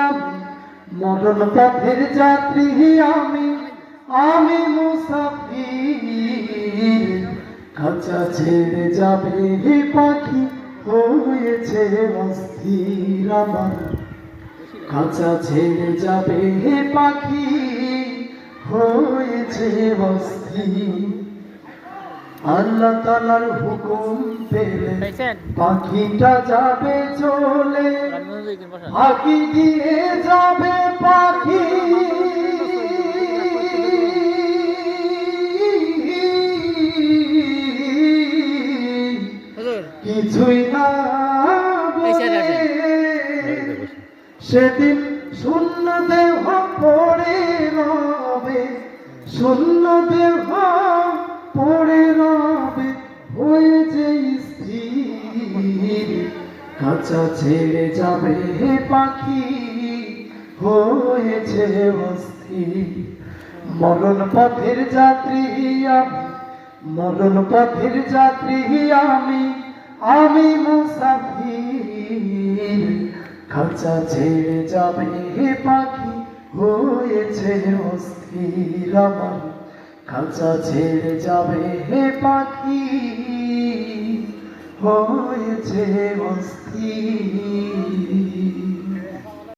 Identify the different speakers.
Speaker 1: আমি মরণ পথের যাত্রী আমি মুসাফির খাঁচা ছেড়ে যাবে পাখি হয়েছে অস্থির আমার খাঁচা ছেড়ে যাবে পাখি হয়েছে অস্থির আল্লাহ তাআলার হুকুম পেলে পাখিটা যাবে চলে পাখি দিয়ে যাবে পাখি কিছুই না সেদিন শূন্য দেহ পড়ে রবে শূন্য দেহ পড়ে রবে হয়েছে স্থির খাঁচা ছেড়ে যাবে পাখি হয়েছে অস্থির মরণ পথের যাত্রী মরণ পথের যাত্রী আমি মুসাফির খাঁচা ছেড়ে যাবে পাখি হয়েছে অস্থির আমার খাঁচা ছেড়ে যাবে পাখি হয়েছে অস্থির।